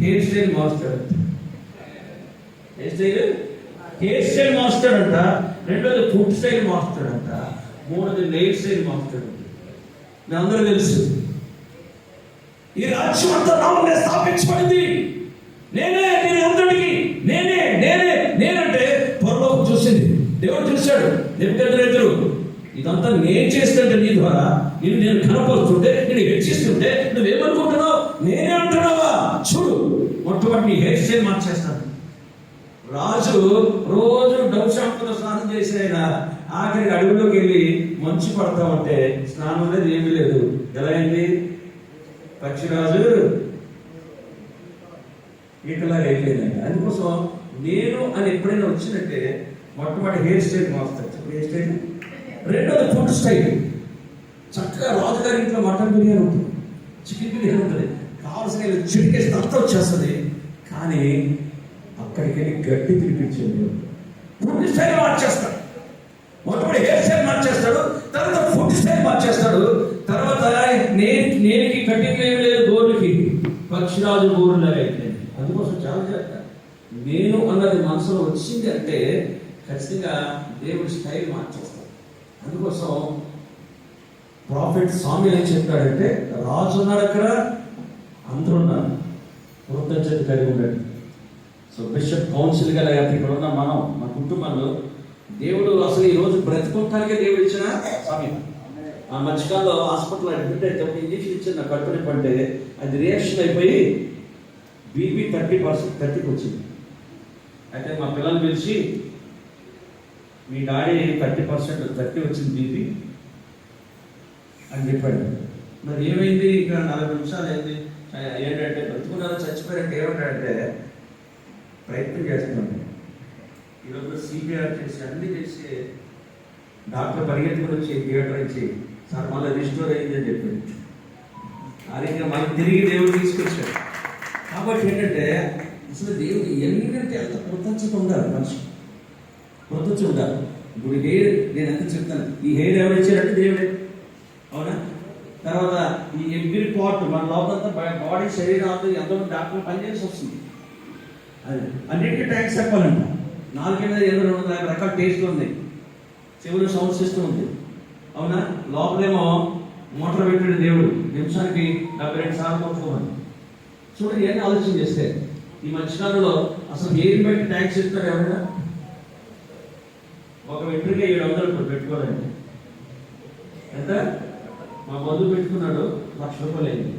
Hair style master అంట, రెండోది food style master అంట, మూడోది నెయిల్ స్టైల్ మాస్టర్ అంట. మీ అందరూ తెలుసు ఈ రాజ్యం అంతా నా వల్లే స్థాపించబడింది, నేనే నేను అందరికి నేనంటే పరలోకం చూసింది, దేవుడు చూశాడు. నెబుకద్నెజరు ఇదంతా నేను చేస్తుంటే నీ ద్వారా నేను కనపరుస్తుంటే, నేను హెచ్చిస్తుంటే నువ్వేమనుకుంటున్నావు? నేనే అంటున్నావా? చూడు, మొట్టమొదటి నీ హెయిర్ స్టైల్ మార్చేస్తాను. రాజు రోజు డబ్బు షాంపుతో స్నానం చేసి ఆయన ఆఖరికి అడవిలోకి వెళ్ళి మంచు పడతా ఉంటే స్నానం అనేది ఏమీ లేదు. ఎలా అయింది? పక్షిరాజు ఈటలాగా అయిపోయిందండి. అందుకోసం నేను అని ఎప్పుడైనా వచ్చినట్టే మొట్టమొదటి హెయిర్ స్టైల్ మారుతాడు. Hair style. రెండోది ఫుడ్ స్టైల్. చక్కగా రాజుగారి ఇంట్లో మటన్ బిర్యానీ ఉంటుంది, చికెన్ బిర్యానీ ఉంటుంది, కావాల్సిన చిటికేసి అంతా వచ్చేస్తుంది. కానీ అక్కడికి వెళ్ళి గడ్డి తినిపించేది. Food style మార్చేస్తాడు. మొట్టమొదటి హెయిర్ స్టైల్ మార్చేస్తాడు, తర్వాత ఫుడ్ స్టైల్ మార్చేస్తాడు, తర్వాత నేనికి కటింగ్ ఏమి లేదు, గోరుకి పక్షిరాజు గోరులాగా అయిపోయింది. అందుకోసం చాలా చేస్తారు. నేను అన్నది మనసులో వచ్చింది అంటే ఖచ్చితంగా దేవుడి స్టైల్ మార్చేస్తాడు. అందుకోసం ప్రాఫిట్ స్వామి ఏం చెప్పాడంటే, రాజు ఉన్నాడు అక్కడ, అందరూ ఉన్నారు, కృతజ్ఞత కలిగి ఉన్నాడు. సో బిషప్ కౌన్సిల్ గా ఇక్కడ ఉన్న మనం మన కుటుంబంలో దేవుడు అసలు ఈ రోజు బ్రతుకుంటానికే దేవుడు ఇచ్చిన సమయం. ఆ మధ్యకాలంలో హాస్పిటల్ అడ్మిట్ అయితే ఒక ఇంజక్షన్ ఇచ్చింది, నా కడుపు నొప్పి అంటే అది రియాక్షన్ అయిపోయి బీపీ 30% వచ్చింది. అయితే మా పిల్లలు పిలిచి, మీ డాడీ 30% వచ్చింది బీపీ అని చెప్పాడు. మరి ఏమైంది? ఇక 40 నిమిషాలు అయింది. ఏంటంటే బ్రతుకున్నారో చచ్చిపోయారంటే ఏమంటాడంటే, ప్రయత్నం చేస్తున్నాడు. ఈరోజు సిపిఆర్ చేసి అన్ని చేసి డాక్టర్ పరిగెత్తుకుని వచ్చి థియేటర్ ఇచ్చి, సార్ మళ్ళీ రిస్టోర్ అయింది అని చెప్పాడు. అలాగే మళ్ళీ తిరిగి దేవుడు తీసుకొచ్చాడు. కాబట్టి ఏంటంటే అసలు దేవుడు ఎందుకంటే అంత కృతజ్ఞత ఉండాలి, మనిషి కృతజ్ఞత ఉండాలి. ఇప్పుడు హెయిర్ నేను ఎంత చెప్తాను, ఈ హెయిర్ ఎవరు ఇచ్చారంటే దేవుడే, అవునా? తర్వాత ఈ ఎవ్రీ పార్ట్ మన లోపలంతా బాడీ శరీరం అంతా ఎంతోమంది డాక్టర్లు పనిచేసి వస్తుంది. అది అన్నింటికీ ట్యాంక్స్ చెప్పాలంట. 450 రకాల టేస్ట్లు ఉన్నాయి, చెవులు సౌండ్ సిస్టమ్ ఉంది, అవునా? లోపలేమో మోటార్ పెట్టాడు దేవుడు, నిమిషానికి 72 సార్లు కొట్టుకోమని. చూడండి, ఏం ఆలోచన చేస్తే ఈ మధ్యకాలంలో అసలు ఏం పెట్టి ట్యాంక్స్ ఇస్తారు ఎవరైనా? ఒక వెంట్రుకే 700 పెట్టుకోవాలండి. ఎంత? మా బంధువు పెట్టుకున్నాడు, ₹1,00,000 అయింది.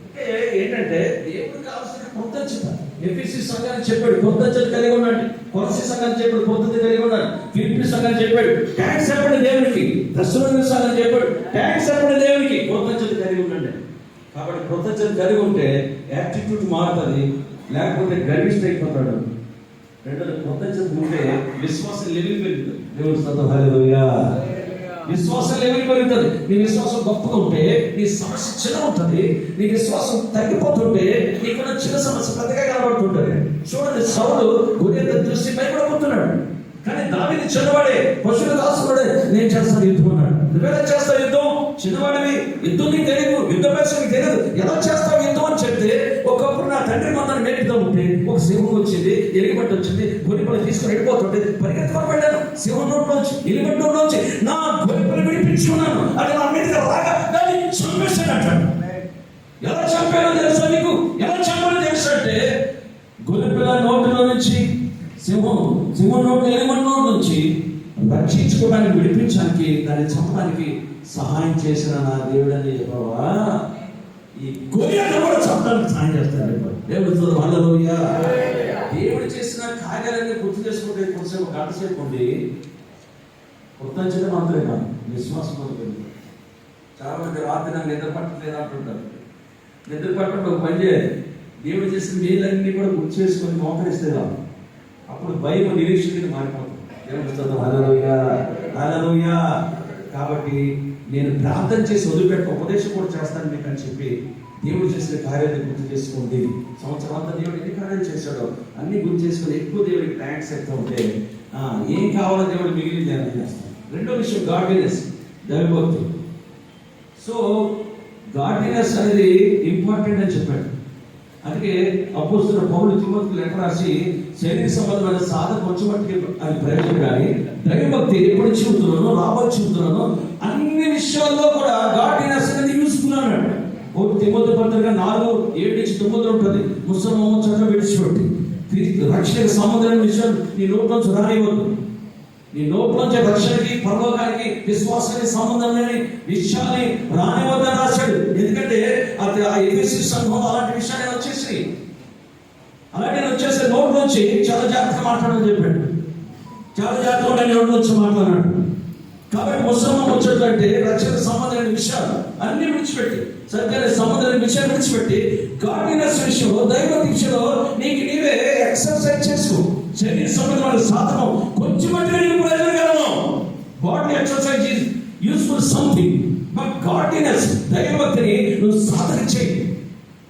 అంటే ఏంటంటే దేవుడికి కావాల్సిన కృతజ్ఞత. ఎఫెసీ సంఘాన్ని చెప్పాడు కృతజ్ఞత కలిగి ఉన్నాడు, కొలసీ సంఘాన్ని చెప్పాడు కృతజ్ఞత కలిగి ఉన్నాడు, ఫిలిప్పీ సంఘాన్ని చెప్పాడు ట్యాంక్స్ చెప్పండి దేవునికి, దశలోని సంఘాన్ని చెప్పాడు ట్యాంక్స్ చెప్పండి దేవునికి, కృతజ్ఞత కలిగి ఉండండి. కాబట్టి కృతజ్ఞత కలిగి ఉంటే యాటిట్యూడ్ మారుతుంది, లేకపోతే గర్విష్ట అయిపోతాడు. రెండోది కృతజ్ఞత ఉంటే విశ్వాసం లెవెల్ పెరుగుతుంది. దేవుడి స్తోత్రం, హల్లెలూయా. విశ్వాసం లెవెల్ పెరుగుతుంది. నీ విశ్వాసం గొప్పగా ఉంటే నీ సమస్య చిన్న ఉంటుంది, నీ విశ్వాసం తగ్గిపోతుంటే నీకున్న చిన్న సమస్య పెద్దగా కనబడుతుంటుంది. చూడండి, సౌలు గొర్రెల దృష్టి భయపడిపోతున్నాడు, కానీ దావీదు చిన్నవాడే, పశువులు కాసుకున్నాడే, నేను చేస్తాను యుద్ధం అన్నాడు. నువ్వెలా చేస్తావు యుద్ధం? చిన్నవాడివి, యుద్ధం నీకు తెలియదు, యుద్ధ భాష నీకు తెలియదు, ఎలా చేస్తావు యుద్ధం అని చెప్తే, ఒకప్పుడు నా తండ్రి మందాన్ని మేపుతా ఉంటే ఒక సింహం వచ్చింది, ఎలిగబట్టి వచ్చింది, గొర్రెపల్లి తీసుకుని వెళ్ళిపోతుంటే పరిగెత్తుకొని వెళ్ళాను. సింహం నోట్లోంచి, ఎలిగబట్టి నోట్లోంచి నా గొర్రెపల్లి విడిపించుకున్నాను, అది నా మీద రాగా దాన్ని చంపేశాను అంటాడు. ఎలా చంపానో తెలుసా నీకు? ఎలా చంపాలో తెలుసు అంటే, గొర్రెపిల్ల నోటిలో నుంచి సింహం నోటి ఎలిగబట్టి నోటి నుంచి రక్షించుకోవడానికి, విడిపించడానికి, దాన్ని చంపడానికి సహాయం చేసిన నా దేవుడని చెప్పవా, ఈ గొర్రెను కూడా చంపడానికి సహాయం చేస్తాడు దేవుడితో. హల్లెలూయా. దేవుడు చేసిన కార్యాలన్నీ గుర్తు చేసుకుంటే కొంచెం గంట సేపు ఉండి కృతజ్ఞత మాత్రమే కాదు, విశ్వాసం కూడా పెరుగుతుంది. చాలా మంది రాత్రి నాకు నిద్ర పట్టలేదు అంటుంటారు. నిద్ర పట్టడం ఒక పని చేయాలి, దేవుడు చేసిన మేలన్నీ కూడా గుర్తు చేసుకొని మోకరిస్తే రాదు, అప్పుడు భయం నిరీక్షణ మారిపోతుంది. దేవుడితో హల్లెలూయా, హల్లెలూయా. కాబట్టి నేను ప్రార్థన చేసి వదిలిపెట్ట ఉపదేశం కూడా చేస్తాను మీకు అని చెప్పి దేవుడు చేసిన కార్యాలను గుర్తు చేసుకోండి. సంవత్సరం అంతా దేవుడు ఎన్ని కార్యాలు చేశాడో అన్ని గుర్తు చేసుకొని ఎక్కువ దేవుడికి థ్యాంక్స్ చెప్తూ ఉంటే ఏం కావాలో దేవుడు మిగిలిన ధ్యానం చేస్తాడు. రెండో విషయం గాడ్లీనెస్, దైవభక్తి. సో గాడ్లీనెస్ అనేది ఇంపార్టెంట్ అని చెప్పాడు. అందుకే అపోస్తలుడైన పౌలు తిమోతికి లెటర్ రాసి శరీర సంబంధమైన సాధన కొంచెం మట్టుకి అది ప్రయోజనం కానీ దైవభక్తి ఎప్పుడు చెబుతున్నానో రాబోయే చెబుతున్నానో అన్ని విషయాల్లో కూడా గాడ్లీనెస్ అనేది యూస్ఫుల్ అన్నాడు. ఒకటి తిమోతి పత్రిక 4:7-9 ఉంటుంది. ముసలి చదువు విడిచిపెట్టి రక్షణకు సంబంధమైన విషయాలు నీ నోట్లోంచి రానివ్వద్దు. నీ నోట్లోంచి రక్షణకి పరలోకానికి విశ్వాసానికి సంబంధం లేని విషయాన్ని రానివ్వద్దని రాశాడు. ఎందుకంటే ఆ ఎఫెసీ సంఘం అలాంటి విషయాన్ని వచ్చేసి నోట్లోంచి చాలా జాగ్రత్తగా మాట్లాడమని చెప్పాడు. చాలా జాగ్రత్తగా నోట్లోంచి మాట్లాడాడు. కాబట్టి ముసల్మాన్ వచ్చేటంటే రక్షణ సంబంధమైన విషయాలు అన్ని విడిచిపెట్టి సత్యానికి సంబంధమైన విషయాలు విడిచిపెట్టి గాడ్లీనెస్ విషయంలో దైవ విషయంలో నీవే ఎక్సర్సైజ్ చేసుకో. శరీర సంబంధమైన సాధనం కొంచెం మట్టుగా నీకు ప్రయోజనకరము. Body exercise is useful something, but godliness దైవభక్తిని నువ్వు సాధన చేయి.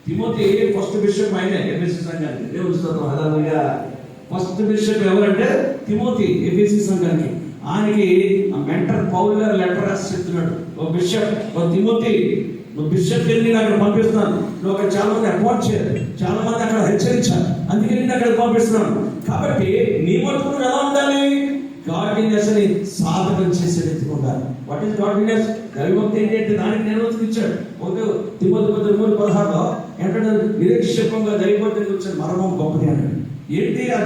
తిమోతి ఫస్ట్ బిషప్ ఆయన ఎఫెసీ సంఘానికి. దేవుని స్తోత్రం హల్లెలూయా. ఫస్ట్ బిషప్ ఎవరంటే తిమోతి ఎఫెసీ సంఘానికి. ఆయనకి మెంటర్ పౌలు గారు లెటర్ రాసి చెప్తున్నాడు, ఓ బిషప్, ఓ తిమోతి, నువ్వు బిషప్ వెళ్ళి నేను అక్కడ పంపిస్తున్నాను. నువ్వు అక్కడ చాలా మంది అపాయింట్ చేయాలి, చాలా మంది అక్కడ హెచ్చరించాలి, అందుకే నేను అక్కడ పంపిస్తున్నాను. కాబట్టి నీ మటుకు ఎలా ఉండాలి? గాడ్లీనెస్ ని సాధన చేసే వ్యక్తిగా ఉండాలి. What is godliness? దైవభక్తి ఏంటంటే దానికి నిర్వచనం ఇచ్చాడు. ఒక తిమోతి 3:16 ఏంటంటే నిరీక్షకంగా దైవభక్తిని వచ్చాడు, మరణం గొప్పది అన్నాడు. ఏంటి ఆ